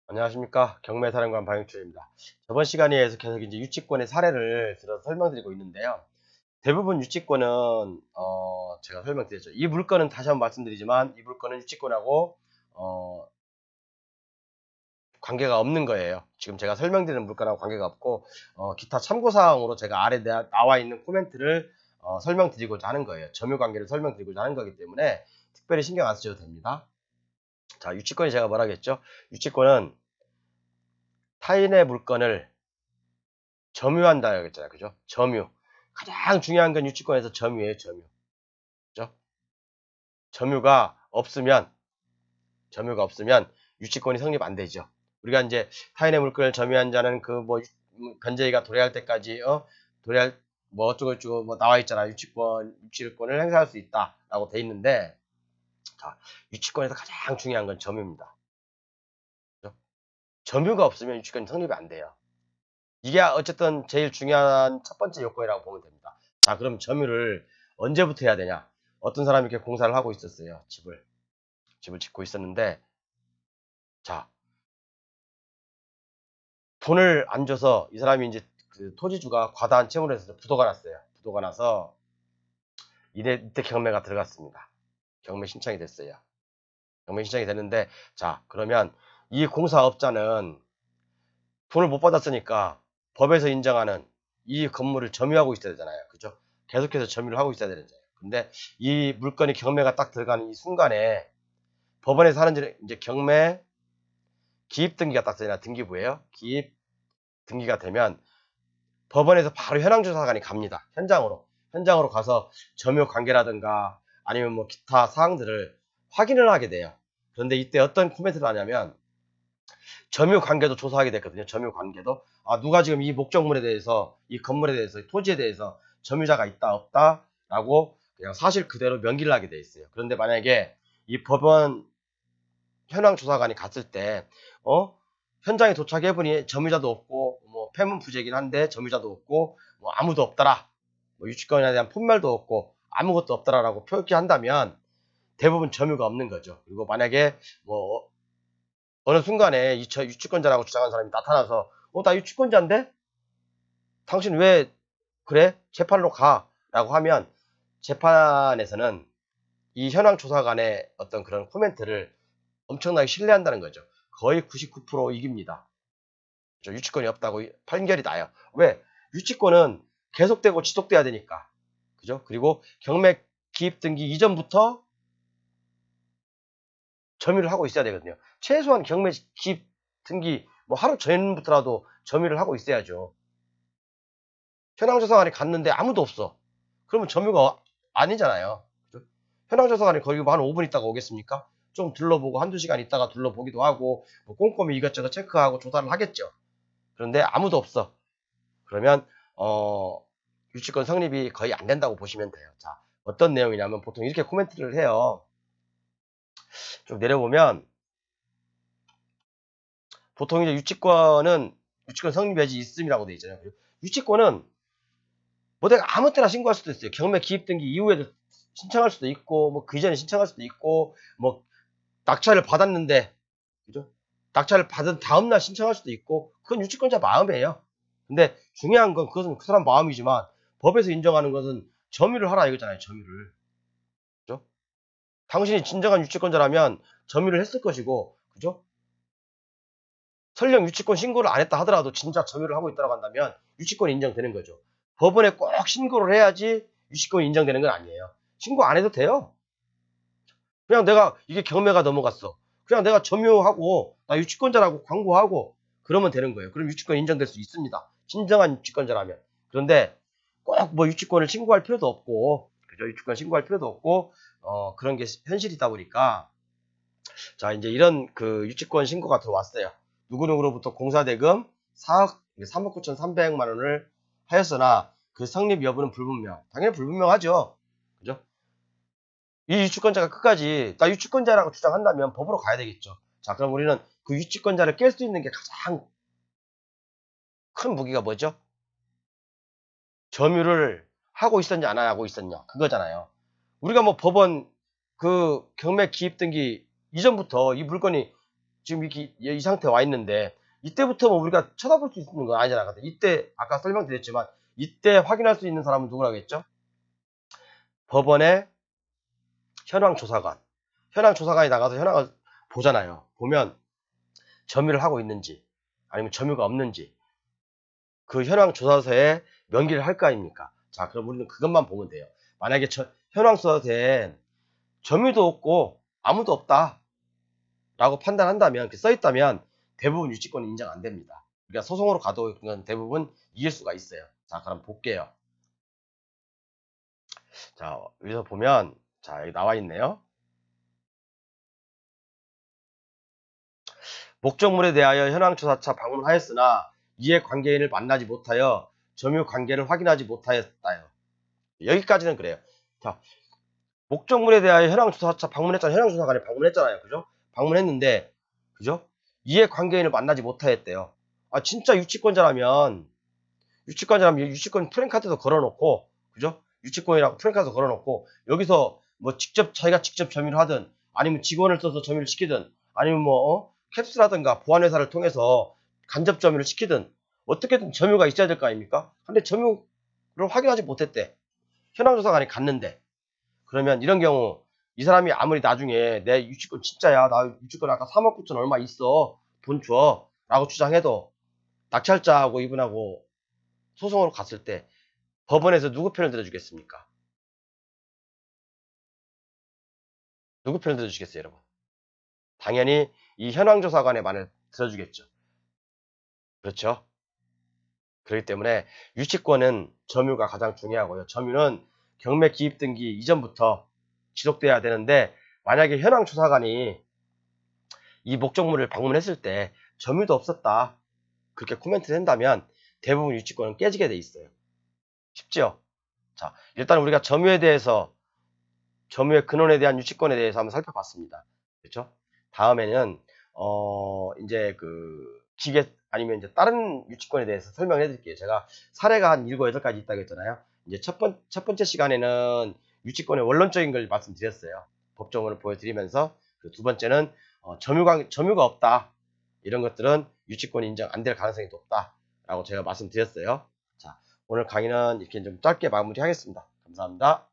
안녕하십니까. 경매사령관 방영철입니다. 저번 시간에 계속 이제 유치권의 사례를 들어서 설명드리고 있는데요. 대부분 유치권은, 제가 설명드렸죠. 이 물건은 다시 한번 말씀드리지만, 이 물건은 유치권하고, 관계가 없는 거예요. 지금 제가 설명드리는 물건하고 관계가 없고, 기타 참고사항으로 제가 아래 나와 있는 코멘트를, 설명드리고자 하는 거예요. 점유 관계를 설명드리고자 하는 거기 때문에, 특별히 신경 안 쓰셔도 됩니다. 자, 유치권이 제가 뭐라 그랬죠? 유치권은 타인의 물건을 점유한다 했잖아요. 그죠? 점유. 가장 중요한 건 유치권에서 점유예요, 점유. 그죠? 점유가 없으면, 점유가 없으면 유치권이 성립 안 되죠. 우리가 이제 타인의 물건을 점유한 자는 그 뭐 변제의가 도래할 때까지, 도래할, 뭐 어쩌고저쩌고 뭐 나와 있잖아. 유치권을 행사할 수 있다라고 돼 있는데, 자, 유치권에서 가장 중요한 건 점유입니다. 그죠? 점유가 없으면 유치권이 성립이 안 돼요. 이게 어쨌든 제일 중요한 첫 번째 요건이라고 보면 됩니다. 자, 그럼 점유를 언제부터 해야 되냐? 어떤 사람이 이렇게 공사를 하고 있었어요. 집을 짓고 있었는데, 자, 돈을 안 줘서 이 사람이 이제 그 토지주가 과다한 채무를 해서 부도가 났어요. 부도가 나서 이때 경매가 들어갔습니다. 경매 신청이 됐어요. 경매 신청이 됐는데, 자, 그러면 이 공사업자는 돈을 못 받았으니까 법에서 인정하는 이 건물을 점유하고 있어야 되잖아요. 그죠? 계속해서 점유를 하고 있어야 되잖아요. 근데 이 물건이 경매가 딱 들어가는 이 순간에 법원에서 하는 이제 경매 기입 등기가 딱 되나 등기부예요. 기입 등기가 되면 법원에서 바로 현황조사관이 갑니다. 현장으로 가서 점유 관계라든가 아니면 뭐 기타 사항들을 확인을 하게 돼요. 그런데 이때 어떤 코멘트를 하냐면 점유 관계도 조사하게 됐거든요. 점유 관계도. 아, 누가 지금 이 목적물에 대해서, 이 건물에 대해서, 이 토지에 대해서 점유자가 있다, 없다, 라고 그냥 사실 그대로 명기를 하게 돼 있어요. 그런데 만약에 이 법원 현황조사관이 갔을 때, 현장에 도착해보니 점유자도 없고, 뭐, 폐문부재긴 한데 점유자도 없고, 뭐, 아무도 없더라. 뭐, 유치권에 대한 판멸도 없고, 아무것도 없더라라고 표기한다면 대부분 점유가 없는 거죠. 그리고 만약에 뭐, 어느 순간에 이 유치권자라고 주장한 사람이 나타나서 나 유치권자인데? 당신 왜 그래? 재판으로 가 라고 하면 재판에서는 이 현황조사관의 어떤 그런 코멘트를 엄청나게 신뢰한다는 거죠. 거의 99% 이깁니다. 유치권이 없다고 판결이 나요. 왜? 유치권은 계속되고 지속돼야 되니까. 그죠? 그리고 경매 기입 등기 이전부터 점유를 하고 있어야 되거든요. 최소한 경매 기입 등기 뭐 하루 전부터라도 점유를 하고 있어야죠. 현황조사관이 갔는데 아무도 없어. 그러면 점유가 아니잖아요. 현황조사관이 거기 뭐 한 5분 있다가 오겠습니까? 좀 둘러보고 한두 시간 있다가 둘러보기도 하고 뭐 꼼꼼히 이것저것 체크하고 조사를 하겠죠. 그런데 아무도 없어. 그러면 유치권 성립이 거의 안 된다고 보시면 돼요. 자, 어떤 내용이냐면 보통 이렇게 코멘트를 해요. 쭉 내려보면 보통 이제 유치권 성립 여지 있음이라고 돼 있잖아요. 유치권은 뭐 내가 아무 때나 신고할 수도 있어요. 경매 기입 등기 이후에도 신청할 수도 있고, 뭐 그 이전에 신청할 수도 있고, 뭐 낙찰을 받았는데, 그죠? 낙찰을 받은 다음날 신청할 수도 있고, 그건 유치권자 마음이에요. 근데 중요한 건 그것은 그 사람 마음이지만 법에서 인정하는 것은 점유를 하라 이거잖아요. 점유를. 그죠? 당신이 진정한 유치권자라면 점유를 했을 것이고, 그죠? 설령 유치권 신고를 안 했다 하더라도 진짜 점유를 하고 있다고 한다면 유치권이 인정되는 거죠. 법원에 꼭 신고를 해야지 유치권이 인정되는 건 아니에요. 신고 안 해도 돼요. 그냥 내가 이게 경매가 넘어갔어. 그냥 내가 점유하고 나 유치권자라고 광고하고 그러면 되는 거예요. 그럼 유치권 인정될 수 있습니다. 진정한 유치권자라면. 그런데 꼭 뭐 유치권을 신고할 필요도 없고, 그죠? 유치권 신고할 필요도 없고, 그런 게 현실이다 보니까 자, 이제 이런 그 유치권 신고가 들어왔어요. 누구누구로부터 공사대금 3억 9,300만 원을 하였으나 그 성립 여부는 불분명. 당연히 불분명하죠. 그죠? 이 유치권자가 끝까지 나 유치권자라고 주장한다면 법으로 가야 되겠죠. 자, 그럼 우리는 그 유치권자를 깰 수 있는 게 가장 큰 무기가 뭐죠? 점유를 하고 있었냐 안 하고 있었냐 그거잖아요. 우리가 뭐 법원 그 경매 기입 등기 이전부터 이 물건이 지금 이렇게 이 상태에 와 있는데 이때부터 뭐 우리가 쳐다볼 수 있는 건 아니잖아. 근데 이때 아까 설명드렸지만 이때 확인할 수 있는 사람은 누구라겠죠? 법원의 현황조사관. 현황조사관이 나가서 현황을 보잖아요. 보면 점유를 하고 있는지 아니면 점유가 없는지 그 현황조사서에 명기를 할 거 아닙니까? 자, 그럼 우리는 그것만 보면 돼요. 만약에 현황조사서에 점유도 없고 아무도 없다 라고 판단한다면, 써있다면 대부분 유치권이 인정 안 됩니다. 그러니까 소송으로 가도 그건 대부분 이길 수가 있어요. 자, 그럼 볼게요. 자, 여기서 보면, 자, 여기 나와 있네요. 목적물에 대하여 현황조사차 방문하였으나 이해관계인을 만나지 못하여 점유관계를 확인하지 못하였다요. 여기까지는 그래요. 자, 목적물에 대하여 현황조사차 방문했잖아요. 현황조사관에 방문했잖아요. 그죠? 방문했는데, 그죠? 이해관계인을 만나지 못하였대요. 아, 진짜 유치권자라면 유치권 프랜카드도 걸어놓고, 그죠? 유치권이라고 프랜카드 걸어놓고, 여기서 뭐 자기가 직접 점유를 하든, 아니면 직원을 써서 점유를 시키든, 아니면 뭐, 캡스라든가 보안회사를 통해서 간접 점유를 시키든, 어떻게든 점유가 있어야 될 거 아닙니까? 근데 점유를 확인하지 못했대. 현황조사관이 갔는데. 그러면 이런 경우, 이 사람이 아무리 나중에 내 유치권 진짜야, 나 유치권 아까 3억 9천 얼마 있어, 돈 줘, 라고 주장해도, 낙찰자하고 이분하고 소송으로 갔을 때 법원에서 누구 편을 들어주겠습니까? 누구 편을 들어주겠어요, 여러분? 당연히 이 현황조사관의 말을 들어주겠죠. 그렇죠? 그렇기 때문에 유치권은 점유가 가장 중요하고요. 점유는 경매 기입 등기 이전부터 지속돼야 되는데, 만약에 현황조사관이 이 목적물을 방문했을 때 점유도 없었다, 그렇게 코멘트를 한다면 대부분 유치권은 깨지게 돼 있어요. 쉽죠? 자, 일단 우리가 점유의 근원에 대한 유치권에 대해서 한번 살펴봤습니다. 그렇죠? 다음에는 이제 그 기계 아니면 이제 다른 유치권에 대해서 설명해 드릴게요. 제가 사례가 한 7, 8가지 있다고 했잖아요. 이제 첫 번째 시간에는 유치권의 원론적인 걸 말씀드렸어요. 법정을 보여드리면서, 그 두 번째는 점유가 없다, 이런 것들은 유치권 인정 안 될 가능성이 높다라고 제가 말씀드렸어요. 자, 오늘 강의는 이렇게 좀 짧게 마무리하겠습니다. 감사합니다.